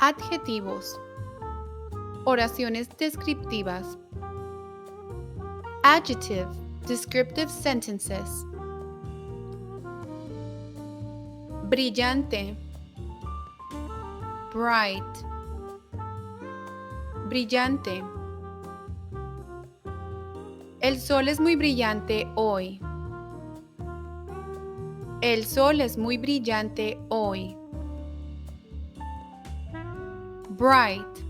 Adjetivos. Oraciones descriptivas. Adjective, descriptive sentences. Brillante. Bright. Brillante. El sol es muy brillante hoy. El sol es muy brillante hoy. Bright.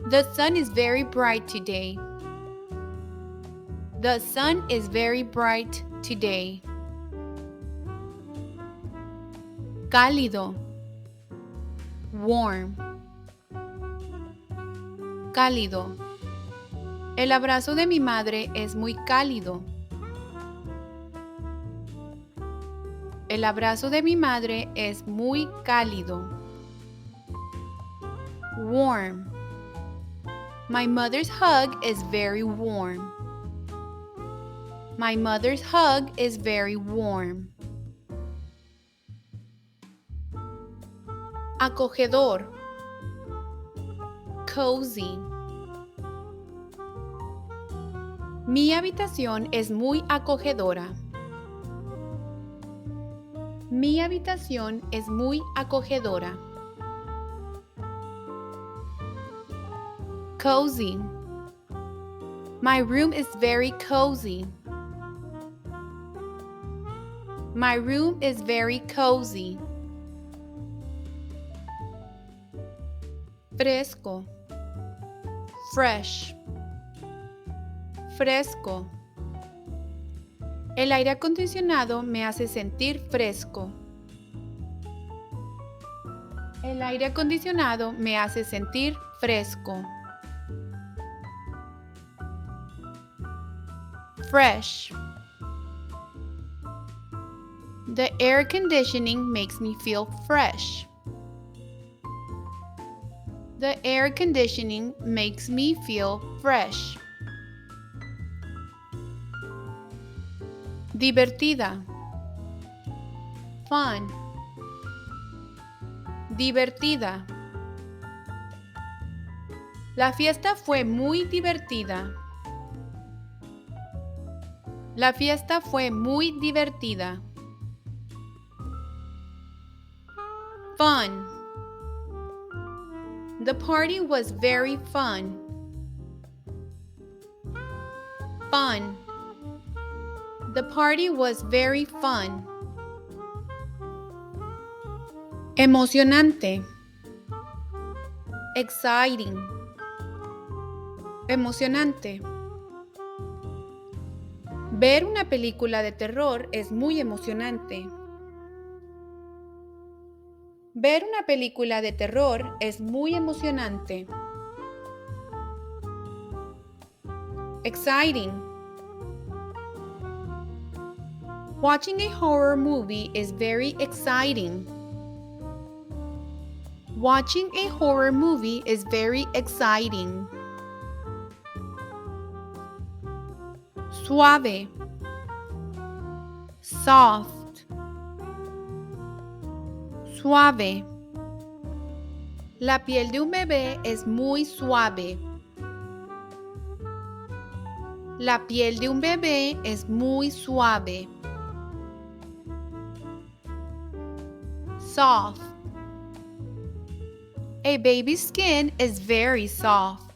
The sun is very bright today. The sun is very bright today. Cálido. Warm. Cálido. El abrazo de mi madre es muy cálido. El abrazo de mi madre es muy cálido. Warm. My mother's hug is very warm. My mother's hug is very warm. Acogedor. Cozy. Mi habitación es muy acogedora. Mi habitación es muy acogedora. Cozy. My room is very cozy. My room is very cozy. Fresco. Fresh. Fresco. El aire acondicionado me hace sentir fresco. El aire acondicionado me hace sentir fresco. Fresh. The air conditioning makes me feel fresh. The air conditioning makes me feel fresh. Divertida. Fun. Divertida. La fiesta fue muy divertida. La fiesta fue muy divertida. Fun. The party was very fun. Fun. The party was very fun. Emocionante. Exciting. Emocionante. Ver una película de terror es muy emocionante. Ver una película de terror es muy emocionante. Exciting. Watching a horror movie is very exciting. Watching a horror movie is very exciting. Suave. Soft. Suave. La piel de un bebé es muy suave. La piel de un bebé es muy suave. Soft. A baby's skin is very soft.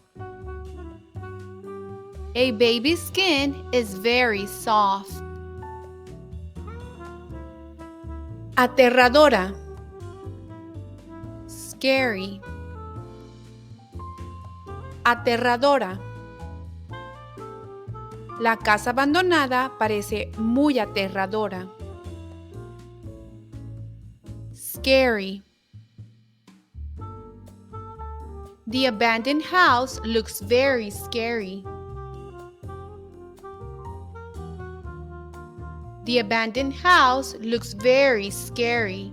A baby's skin is very soft. Aterradora. Scary. Aterradora. La casa abandonada parece muy aterradora. Scary. The abandoned house looks very scary. The abandoned house looks very scary.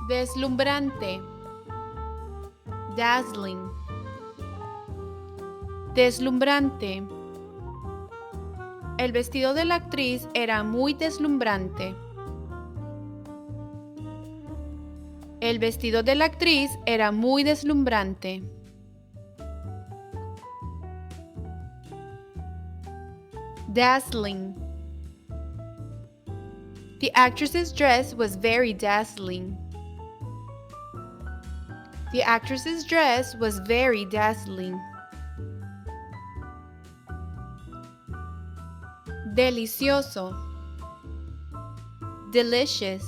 Deslumbrante. Dazzling. Deslumbrante. El vestido de la actriz era muy deslumbrante. El vestido de la actriz era muy deslumbrante. Dazzling. The actress's dress was very dazzling. The actress's dress was very dazzling. Delicioso. Delicious.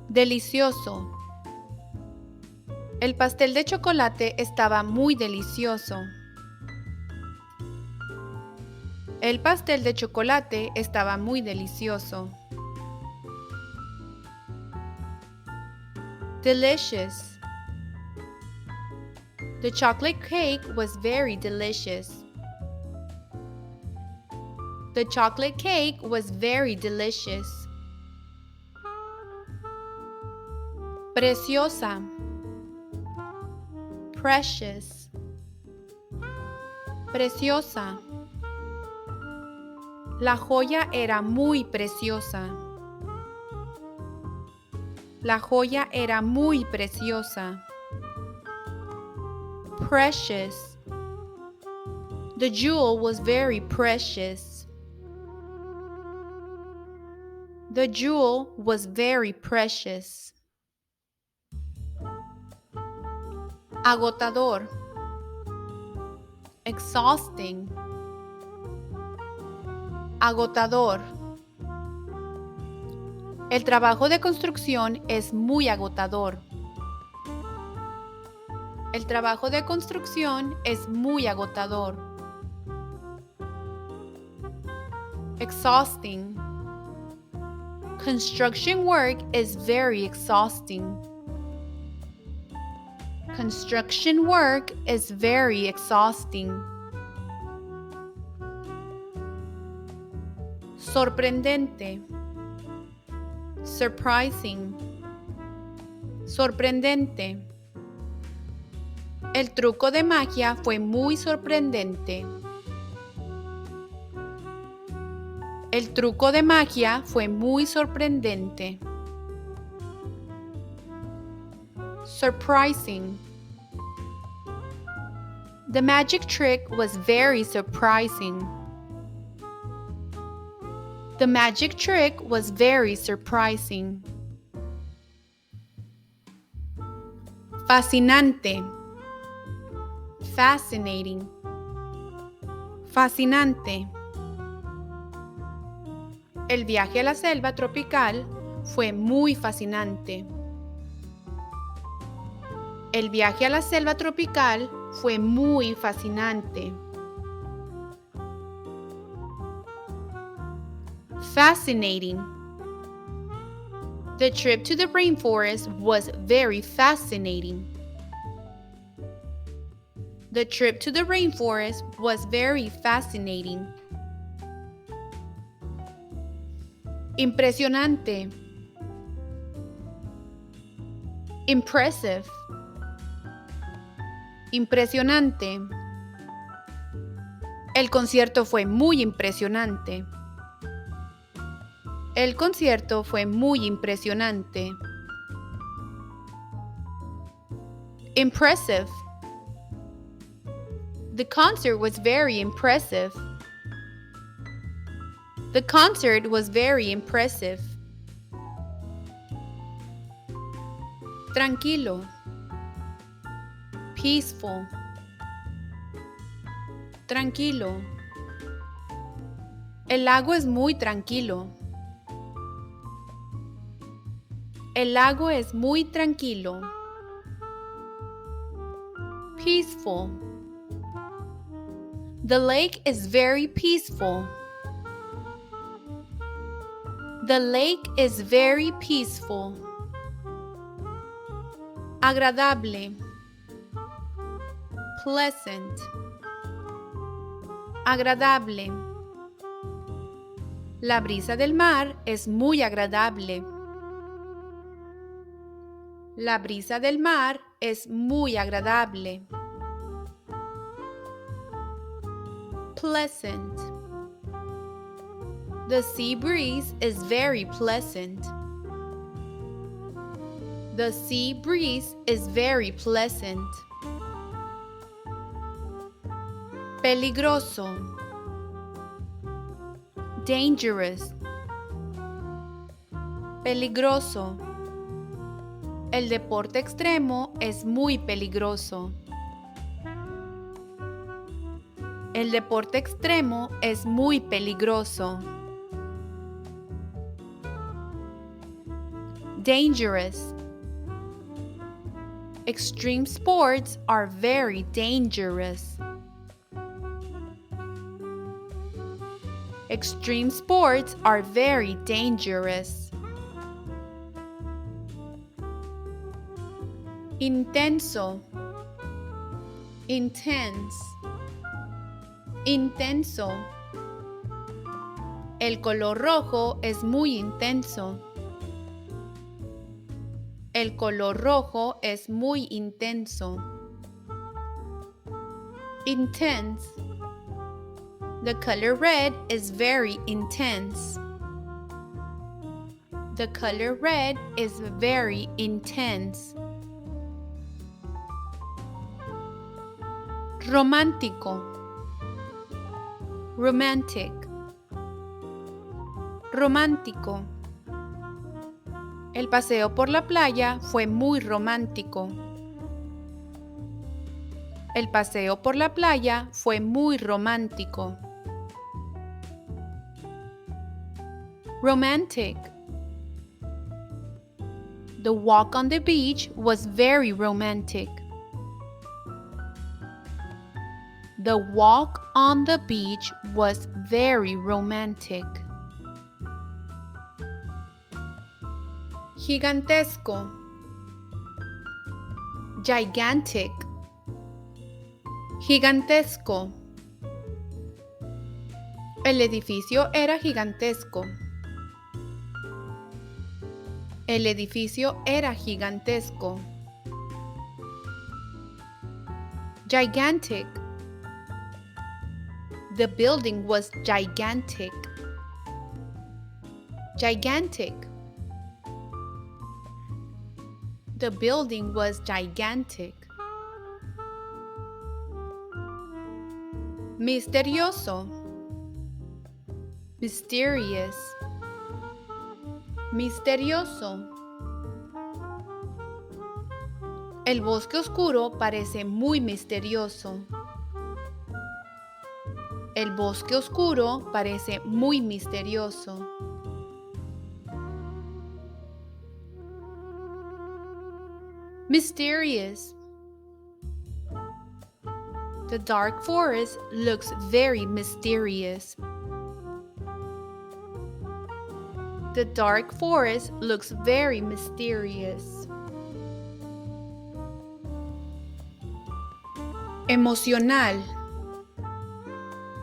Delicioso. El pastel de chocolate estaba muy delicioso. El pastel de chocolate estaba muy delicioso. Delicious. The chocolate cake was very delicious. The chocolate cake was very delicious. Preciosa. Precious. Preciosa. La joya era muy preciosa. La joya era muy preciosa. Precious. The jewel was very precious. The jewel was very precious. Agotador. Exhausting. Agotador. El trabajo de construcción es muy agotador. El trabajo de construcción es muy agotador. Exhausting. Construction work is very exhausting. Construction work is very exhausting. Sorprendente. Surprising. Sorprendente. El truco de magia fue muy sorprendente. El truco de magia fue muy sorprendente. Surprising. The magic trick was very surprising. The magic trick was very surprising. Fascinante. Fascinating. Fascinante. El viaje a la selva tropical fue muy fascinante. El viaje a la selva tropical fue muy fascinante. Fascinating. The trip to the rainforest was very fascinating. The trip to the rainforest was very fascinating. Impresionante. Impressive. Impresionante. El concierto fue muy impresionante. El concierto fue muy impresionante. Impressive. The concert was very impressive. The concert was very impressive. Tranquilo. Peaceful. Tranquilo. El lago es muy tranquilo. El lago es muy tranquilo. Peaceful. The lake is very peaceful. The lake is very peaceful. Agradable. Pleasant. Agradable. La brisa del mar es muy agradable. La brisa del mar es muy agradable. Pleasant. The sea breeze is very pleasant. The sea breeze is very pleasant. Peligroso. Dangerous. Peligroso. El deporte extremo es muy peligroso. El deporte extremo es muy peligroso. Dangerous. Extreme sports are very dangerous. Extreme sports are very dangerous. Intenso. Intense. Intenso. El color rojo es muy intenso. El color rojo es muy intenso. Intense. The color red is very intense. The color red is very intense. Romántico. Romantic. Romántico. El paseo por la playa fue muy romántico. El paseo por la playa fue muy romántico. Romantic. The walk on the beach was very romantic. The walk on the beach was very romantic. Gigantesco. Gigantic. Gigantesco. El edificio era gigantesco. El edificio era gigantesco. Gigantic. The building was gigantic. Gigantic. The building was gigantic. Misterioso. Mysterious. Misterioso. El bosque oscuro parece muy misterioso. El bosque oscuro parece muy misterioso. Mysterious. The dark forest looks very mysterious. The dark forest looks very mysterious. Emocional.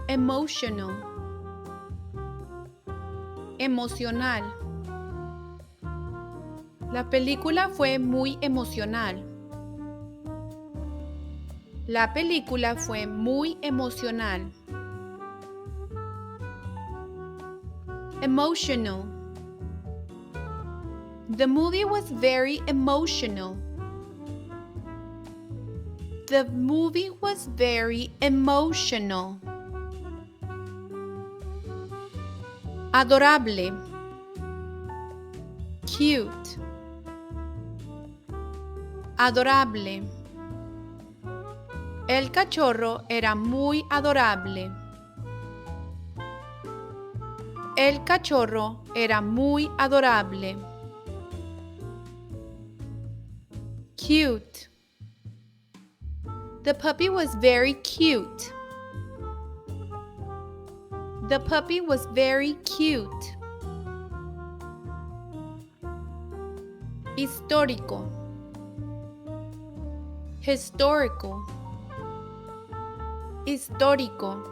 Emotional. Emocional. La película fue muy emocional. La película fue muy emocional. Emotional. The movie was very emotional. The movie was very emotional. Adorable. Cute. Adorable. El cachorro era muy adorable. El cachorro era muy adorable. Cute. The puppy was very cute. The puppy was very cute. Histórico. Historical. Histórico.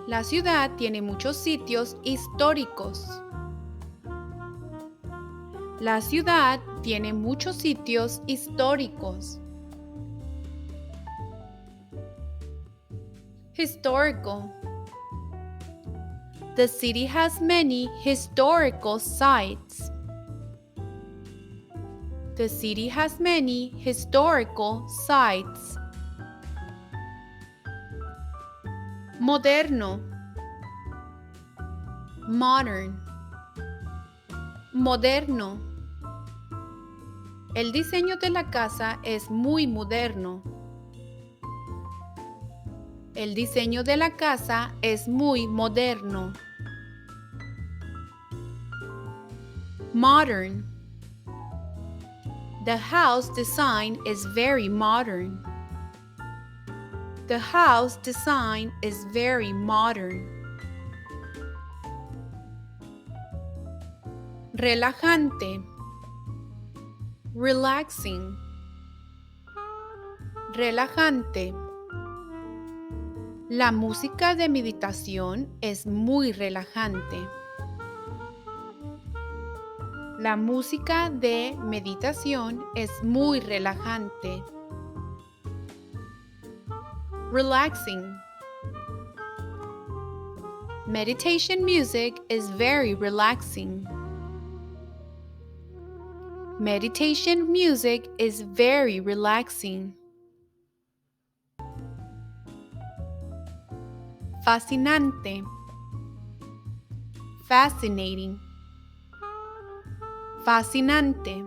La ciudad tiene muchos sitios históricos. La ciudad tiene muchos sitios históricos. Historical. The city has many historical sites. The city has many historical sites. Moderno. Modern. Moderno. El diseño de la casa es muy moderno. El diseño de la casa es muy moderno. Modern. The house design is very modern. The house design is very modern. Relajante. Relaxing. Relajante. La música de meditación es muy relajante. La música de meditación es muy relajante. Relaxing. Meditation music is very relaxing. Meditation music is very relaxing. Fascinante. Fascinating. Fascinante.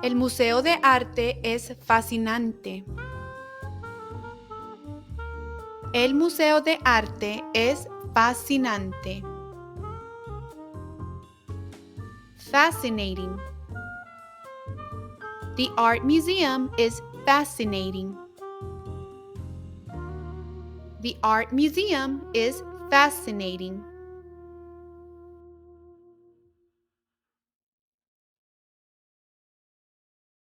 El museo de arte es fascinante. El museo de arte es fascinante. Fascinating. The art museum is fascinating. The art museum is fascinating.